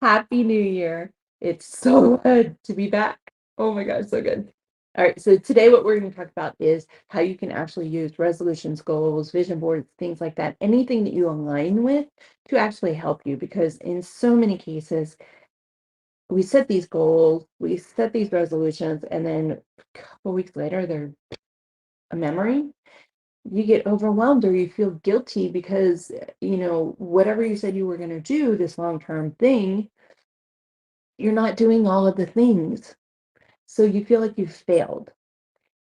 Happy New Year. It's so good to be back. Oh my gosh, so good. All right, so today what we're going to talk about is how you can actually use resolutions, goals, vision boards, things like that, anything that you align with to actually help you. Because in so many cases, we set these goals, we set these resolutions, and then a couple weeks later, they're a memory. You get overwhelmed or you feel guilty because, whatever you said you were going to do, this long-term thing, you're not doing all of the things. So you feel like you've failed.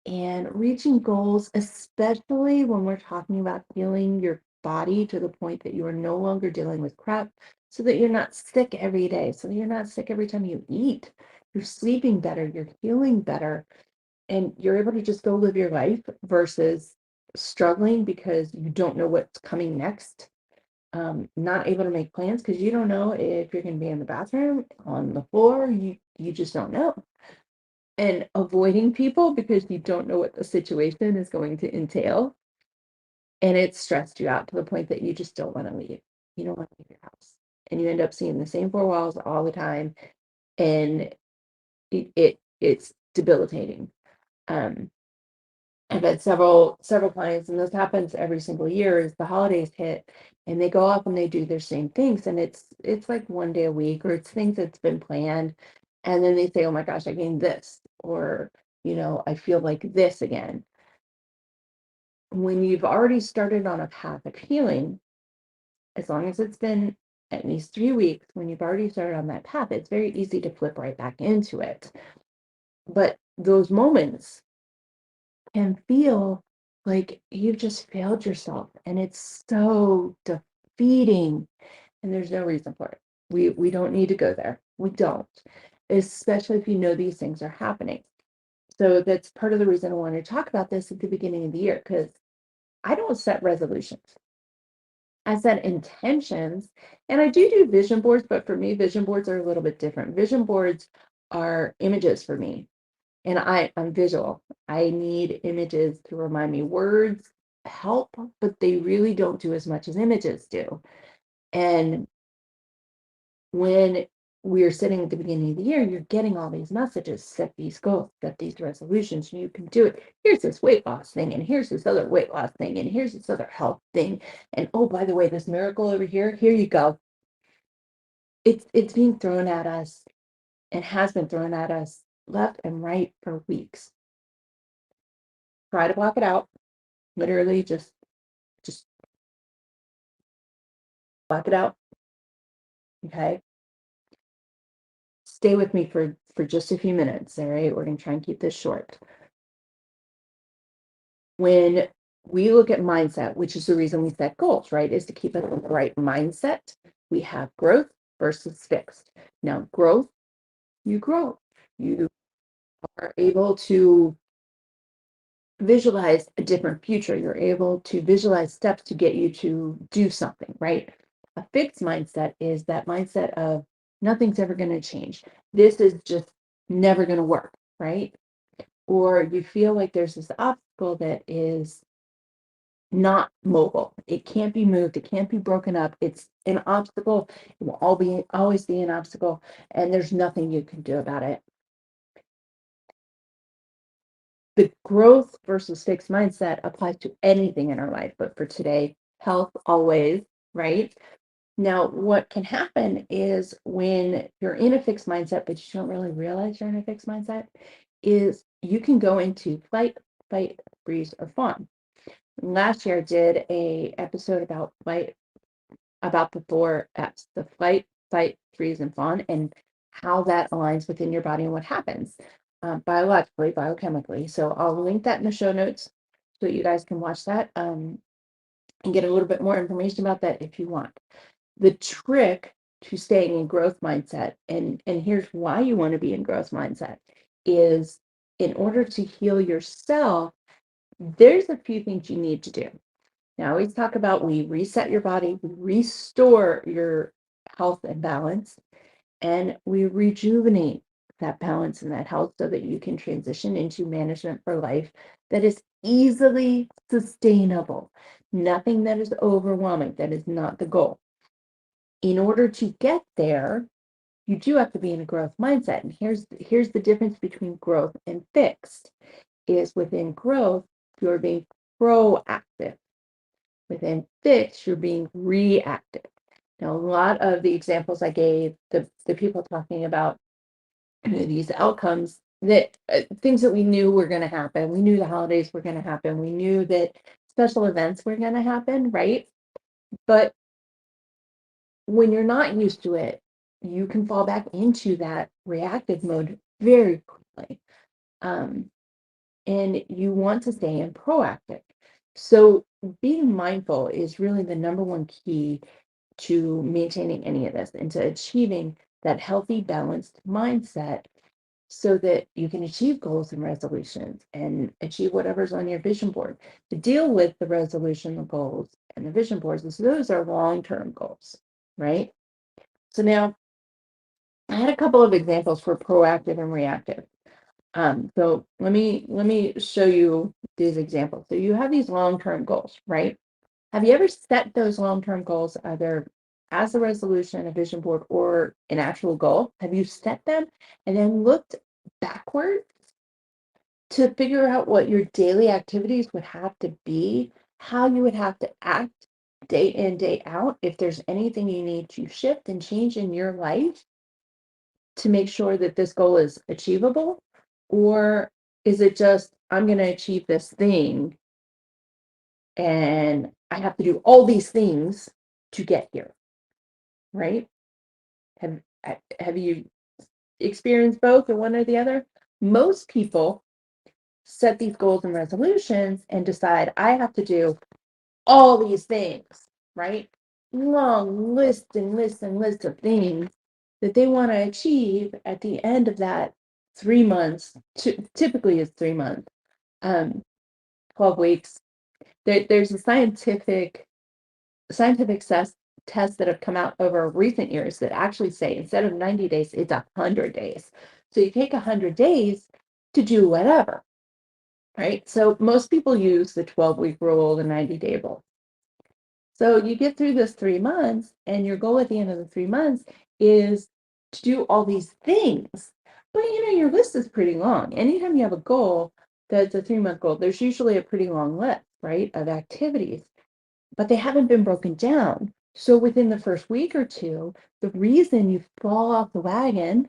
And reaching goals, especially when we're talking about healing your body to the point that you are no longer dealing with crap, so that you're not sick every day, so that you're not sick every time you eat, you're sleeping better, you're healing better, and you're able to just go live your life versus struggling because you don't know what's coming next. Not able to make plans because you don't know if you're going to be in the bathroom, on the floor, you just don't know, and avoiding people because you don't know what the situation is going to entail. And it's stressed you out to the point that you just don't want to leave. You don't want to leave your house. And you end up seeing the same four walls all the time. And it's debilitating. Um, I've had several clients, and this happens every single year as the holidays hit and they go off and they do their same things. And it's like one day a week, or it's things that's been planned. And then they say, oh my gosh, I gained this, or I feel like this again. When you've already started on a path of healing, as long as it's been at least 3 weeks, when you've already started on that path, it's very easy to flip right back into it. But those moments can feel like you've just failed yourself, and it's so defeating, and there's no reason for it. We don't need to go there. We don't, especially if you know these things are happening. So that's part of the reason I want to talk about this at the beginning of the year, because I don't set resolutions. I set intentions, and I do vision boards, but for me, vision boards are a little bit different. Vision boards are images for me, and I'm visual. I need images to remind me. Words help, but they really don't do as much as images do. And when we're sitting at the beginning of the year, you're getting all these messages, set these goals, set these resolutions, and you can do it. Here's this weight loss thing, and here's this other weight loss thing, and here's this other health thing. And oh, by the way, this miracle over here you go. It's being thrown at us and has been thrown at us left and right for weeks. Try to block it out. Literally just block it out. Okay. Stay with me for just a few minutes. All right. We're gonna try and keep this short. When we look at mindset, which is the reason we set goals, right, is to keep us in the right mindset. We have growth versus fixed. Now, growth, you grow. You are able to visualize a different future. You're able to visualize steps to get you to do something, right? A fixed mindset is that mindset of nothing's ever going to change. This is just never going to work, right? Or you feel like there's this obstacle that is not mobile. It can't be moved. It can't be broken up. It's an obstacle. It will always be an obstacle, and there's nothing you can do about it. The growth versus fixed mindset applies to anything in our life, but for today, health always, right? Now, what can happen is when you're in a fixed mindset, but you don't really realize you're in a fixed mindset, is you can go into flight, fight, freeze, or fawn. Last year, I did a episode about flight, about the four F's: the flight, fight, freeze, and fawn, and how that aligns within your body and what happens biologically, biochemically. So I'll link that in the show notes so you guys can watch that and get a little bit more information about that if you want. The trick to staying in growth mindset, and here's why you want to be in growth mindset, is in order to heal yourself, there's a few things you need to do. Now, I always talk about we reset your body, we restore your health and balance, and we rejuvenate that balance and that health so that you can transition into management for life that is easily sustainable. Nothing that is overwhelming. That is not the goal. In order to get there, you do have to be in a growth mindset. And here's the difference between growth and fixed is within growth, you're being proactive. Within fixed, you're being reactive. Now, a lot of the examples I gave, the people talking about these outcomes that things that we knew were going to happen. We knew the holidays were going to happen. We knew that special events were going to happen, right? But when you're not used to it, you can fall back into that reactive mode very quickly. Um, and you want to stay in proactive. So being mindful is really the number one key to maintaining any of this and to achieving that healthy, balanced mindset so that you can achieve goals and resolutions and achieve whatever's on your vision board. To deal with the resolution, the goals, and the vision boards, is those are long-term goals, right? So now I had a couple of examples for proactive and reactive. So let me show you these examples. So you have these long-term goals, right? Have you ever set those long-term goals either as a resolution, a vision board, or an actual goal? Have you set them and then looked backward to figure out what your daily activities would have to be, how you would have to act day in, day out, if there's anything you need to shift and change in your life to make sure that this goal is achievable? Or is it just, I'm going to achieve this thing and I have to do all these things to get here, right? Have you experienced both or one or the other? Most people set these goals and resolutions and decide I have to do all these things, right? Long list and list and list of things that they want to achieve at the end of that 3 months. Typically, it's 3 months, um, 12 weeks. There's a scientific tests that have come out over recent years that actually say instead of 90 days, it's 100 days. So you take 100 days to do whatever, right? So most people use the 12-week rule, the 90-day rule. So you get through this 3 months, and your goal at the end of the 3 months is to do all these things. But your list is pretty long. Anytime you have a goal that's a 3-month goal, there's usually a pretty long list, right, of activities, but they haven't been broken down. So within the first week or two, the reason you fall off the wagon,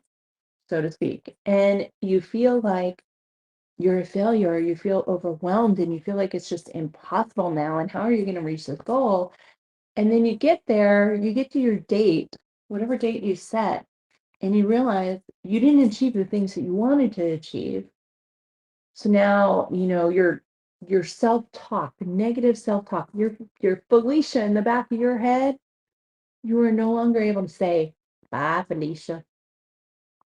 so to speak, and you feel like you're a failure, you feel overwhelmed, and you feel like it's just impossible now, and how are you going to reach this goal? And then you get there, you get to your date, whatever date you set, and you realize you didn't achieve the things that you wanted to achieve. So now, your self-talk, negative self-talk, your Felicia in the back of your head, you are no longer able to say, bye, Felicia.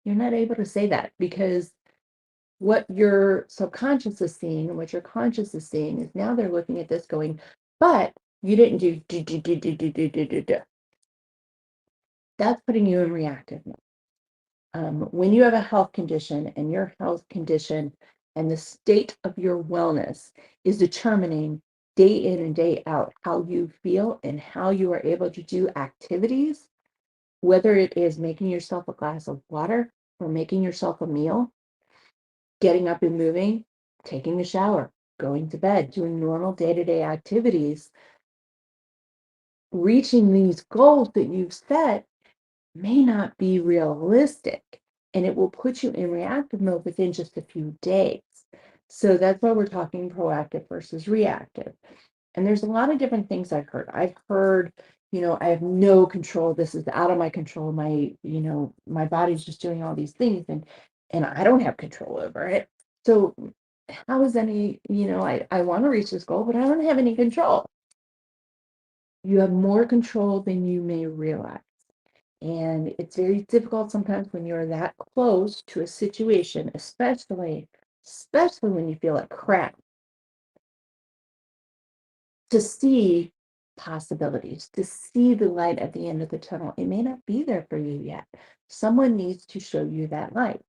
You're not able to say that because what your subconscious is seeing and what your conscious is seeing is now they're looking at this going, but you didn't do. That's putting you in reactive mode. When you have a health condition and your health condition and the state of your wellness is determining day in and day out how you feel and how you are able to do activities, whether it is making yourself a glass of water or making yourself a meal, getting up and moving, taking a shower, going to bed, doing normal day-to-day activities, reaching these goals that you've set may not be realistic, and it will put you in reactive mode within just a few days. So that's why we're talking proactive versus reactive. And there's a lot of different things I've heard. I have no control. This is out of my control. My body's just doing all these things and I don't have control over it. So how is I want to reach this goal, but I don't have any control. You have more control than you may realize. And it's very difficult sometimes when you're that close to a situation, especially when you feel like crap, to see possibilities, to see the light at the end of the tunnel. It may not be there for you yet. Someone needs to show you that light.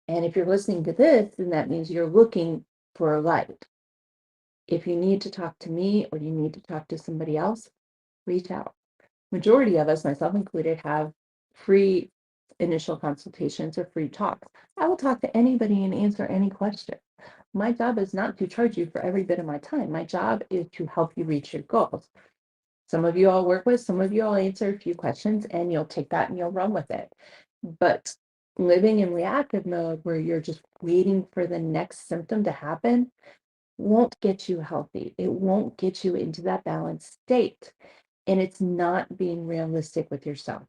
And if you're listening to this, then that means you're looking for a light. If you need to talk to me or you need to talk to somebody else, reach out. Majority of us, myself included, have free initial consultations or free talks. I will talk to anybody and answer any question. My job is not to charge you for every bit of my time. My job is to help you reach your goals. Some of you I'll work with, some of you I'll answer a few questions, and you'll take that and you'll run with it. But living in reactive mode where you're just waiting for the next symptom to happen won't get you healthy. It won't get you into that balanced state. And it's not being realistic with yourself.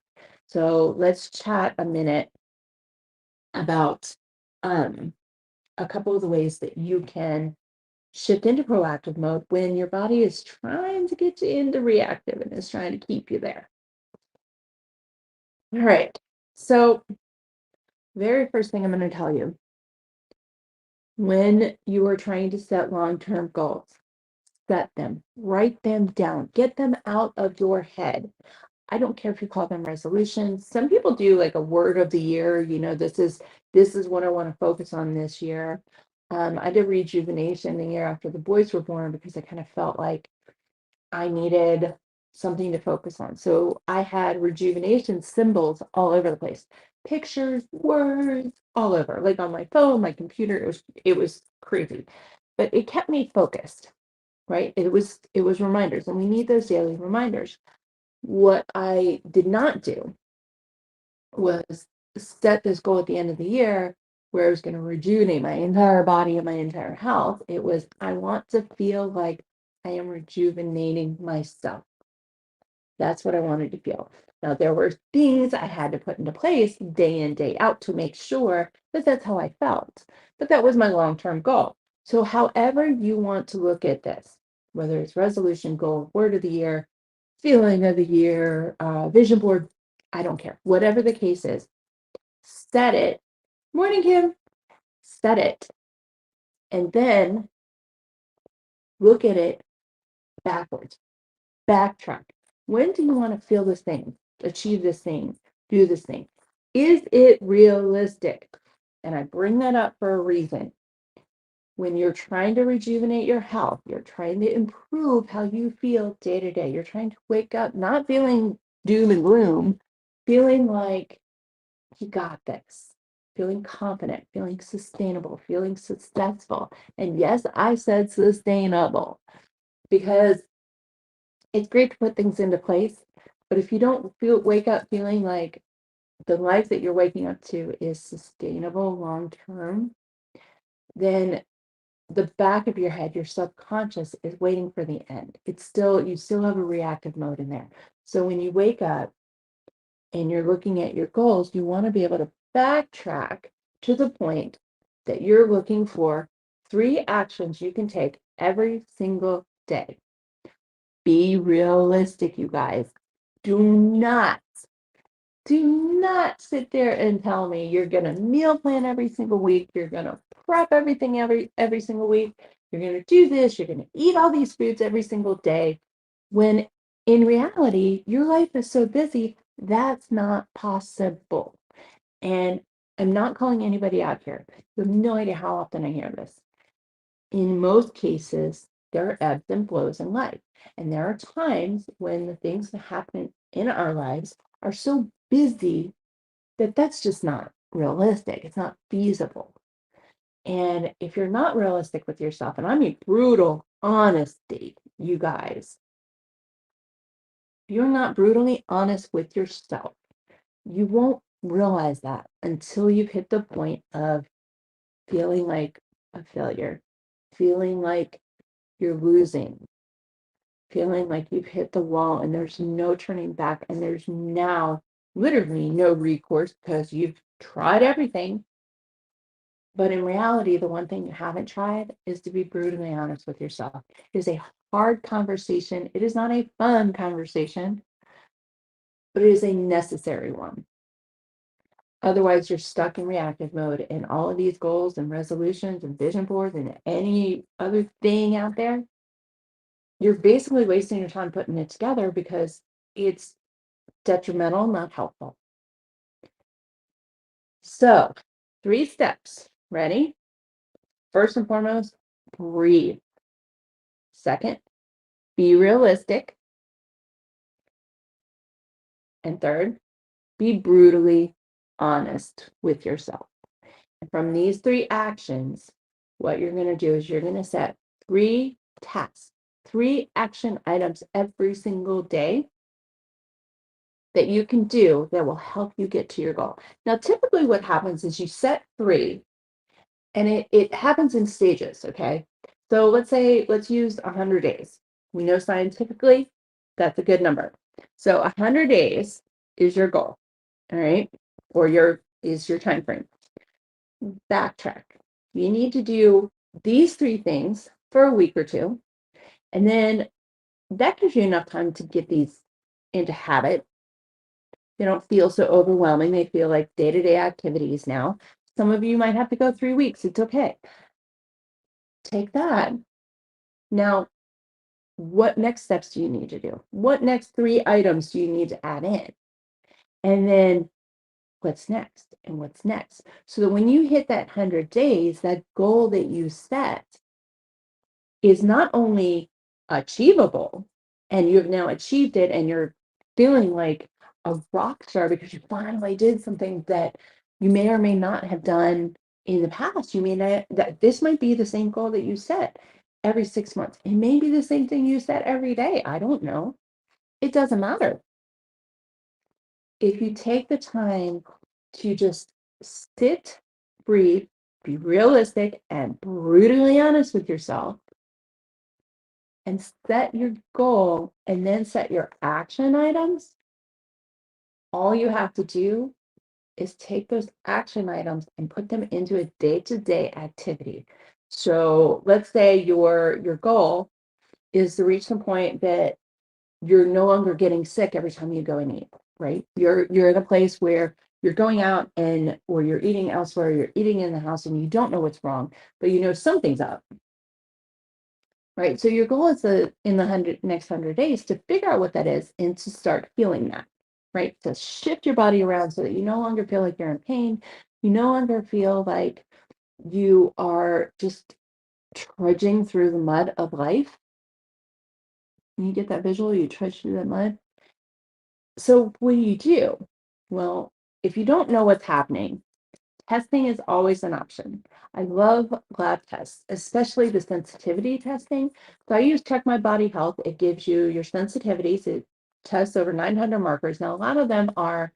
So let's chat a minute about a couple of the ways that you can shift into proactive mode when your body is trying to get you into reactive and is trying to keep you there. All right. So, very first thing I'm going to tell you, when you are trying to set long-term goals, set them, write them down, get them out of your head. I don't care if you call them resolutions. Some people do like a word of the year. This is what I want to focus on this year. I did rejuvenation the year after the boys were born because I kind of felt like I needed something to focus on. So I had rejuvenation symbols all over the place, pictures, words, all over, like on my phone, my computer. It was crazy, but it kept me focused, right? It was reminders, and we need those daily reminders. What I did not do was set this goal at the end of the year where I was going to rejuvenate my entire body and my entire health. It was, I want to feel like I am rejuvenating myself. That's what I wanted to feel. Now, there were things I had to put into place day in, day out to make sure that that's how I felt. But that was my long-term goal. So however you want to look at this, whether it's resolution, goal, word of the year, feeling of the year, vision board, I don't care. Whatever the case is, set it. Morning, Kim. Set it. And then look at it backwards. Backtrack. When do you want to feel this thing, achieve this thing, do this thing? Is it realistic? And I bring that up for a reason. When you're trying to rejuvenate your health, you're trying to improve how you feel day to day. You're trying to wake up not feeling doom and gloom, feeling like you got this, feeling confident, feeling sustainable, feeling successful. And yes, I said sustainable because it's great to put things into place, but if you don't wake up feeling like the life that you're waking up to is sustainable long term, then the back of your head, your subconscious is waiting for the end. You still have a reactive mode in there. So when you wake up and you're looking at your goals, you want to be able to backtrack to the point that you're looking for 3 actions you can take every single day. Be realistic, you guys. Do not sit there and tell me you're going to meal plan every single week. You're going to prep everything every single week. You're going to do this. You're going to eat all these foods every single day. When in reality, your life is so busy, that's not possible. And I'm not calling anybody out here. You have no idea how often I hear this. In most cases, there are ebbs and flows in life. And there are times when the things that happen in our lives are so busy that that's just not realistic. It's not feasible. And if you're not realistic with yourself, and I mean brutal honesty, you guys, if you're not brutally honest with yourself, you won't realize that until you've hit the point of feeling like a failure, feeling like you're losing, feeling like you've hit the wall and there's no turning back and there's now literally no recourse because you've tried everything. But in reality, the one thing you haven't tried is to be brutally honest with yourself. It is a hard conversation. It is not a fun conversation, but it is a necessary one. Otherwise, you're stuck in reactive mode, and all of these goals and resolutions and vision boards and any other thing out there, you're basically wasting your time putting it together because it's detrimental, not helpful. So, 3 steps. Ready? First and foremost, breathe. Second, be realistic. And third, be brutally honest with yourself. And from these 3 actions, what you're going to do is you're going to set 3 tasks, 3 action items every single day that you can do that will help you get to your goal. Now, typically what happens is you set 3 and it happens in stages, okay? So let's use 100 days. We know scientifically that's a good number. So 100 days is your goal, all right? Or is your time frame. Backtrack. You need to do these 3 things for a week or 2, and then that gives you enough time to get these into habit. They don't feel so overwhelming. They feel like day-to-day activities now. Some of you might have to go 3 weeks. It's okay. Take that. Now, what next steps do you need to do? What next 3 items do you need to add in? And then what's next? And what's next? So that when you hit that 100 days, that goal that you set is not only achievable and you have now achieved it and you're feeling like a rock star because you finally did something that you may or may not have done in the past. You may not, that this might be the same goal that you set every 6 months. It may be the same thing you set every day. I don't know. It doesn't matter. If you take the time to just sit, breathe, be realistic and brutally honest with yourself, and set your goal and then set your action items, all you have to do is take those action items and put them into a day-to-day activity. So let's say your goal is to reach the point that you're no longer getting sick every time you go and eat, right? You're in a place where you're going out and or you're eating elsewhere, you're eating in the house and you don't know what's wrong, but you know something's up. Right. So your goal is in the next 100 days to figure out what that is and to start healing that. Right. To shift your body around so that you no longer feel like you're in pain. You no longer feel like you are just trudging through the mud of life. When you get that visual, you trudge through that mud. So what do you do? Well, if you don't know what's happening, testing is always an option. I love lab tests, especially the sensitivity testing. So I use Check My Body Health. It gives you your sensitivities. It tests over 900 markers. Now, a lot of them are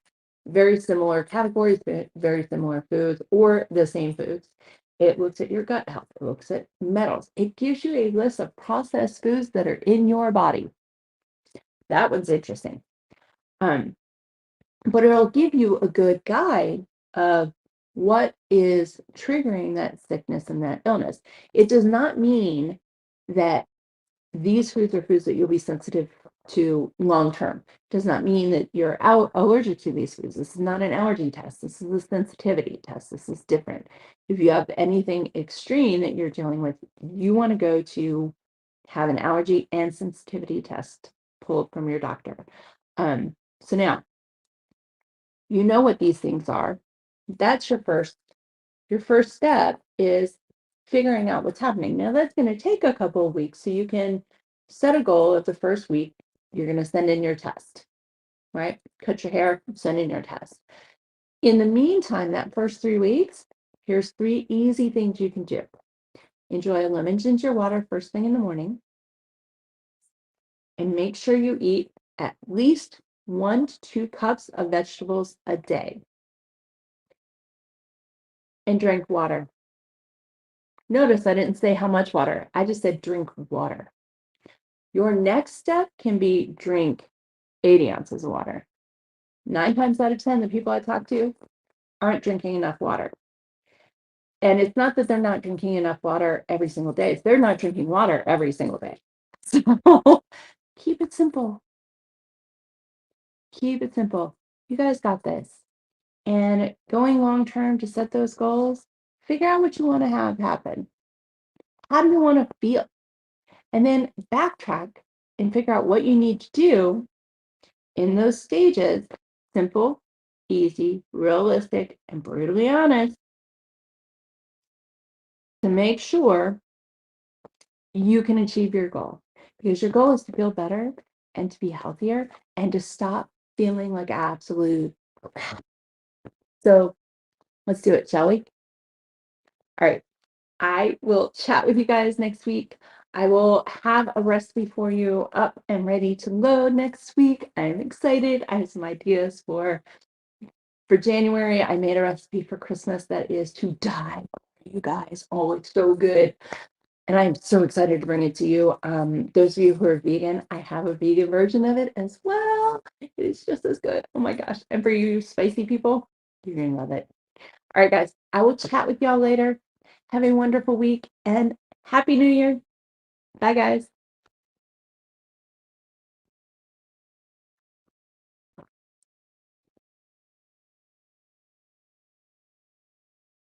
very similar categories, very similar foods, or the same foods. It looks at your gut health. It looks at metals. It gives you a list of processed foods that are in your body. That one's interesting. Um, but it'll give you a good guide of what is triggering that sickness and that illness. It does not mean that these foods are foods that you'll be sensitive to long term. It does not mean that you're allergic to these foods. This is not an allergy test. This is a sensitivity test. This is different. If you have anything extreme that you're dealing with, you want to go to have an allergy and sensitivity test pulled from your doctor. So now you know what these things are. That's your first step is figuring out what's happening. Now that's going to take a couple of weeks. So you can set a goal of the first week, you're going to send in your test, right? Cut your hair, send in your test. In the meantime, that first 3 weeks, here's 3 easy things you can do. Enjoy a lemon ginger water first thing in the morning. And make sure you eat at least 1 to 2 cups of vegetables a day. And drink water. Notice I didn't say how much water. I just said drink water. Your next step can be drink 80 ounces of water. 9 times out of 10, the people I talk to aren't drinking enough water. And it's not that they're not drinking enough water every single day. It's they're not drinking water every single day. So keep it simple. Keep it simple. You guys got this. And going long term to set those goals, figure out what you want to have happen. How do you want to feel? And then backtrack and figure out what you need to do in those stages. Simple, easy, realistic, and brutally honest to make sure you can achieve your goal. Because your goal is to feel better and to be healthier and to stop feeling like absolute crap. So let's do it, shall we? All right. I will chat with you guys next week. I will have a recipe for you up and ready to load next week. I'm excited. I have some ideas for January. I made a recipe for Christmas that is to die for, you guys. Oh, it's so good. And I'm so excited to bring it to you. Those of you who are vegan, I have a vegan version of it as well. It is just as good. Oh my gosh. And for you spicy people, you're gonna love it. All right, guys, I will chat with y'all later. Have a wonderful week and Happy New Year. Bye, guys.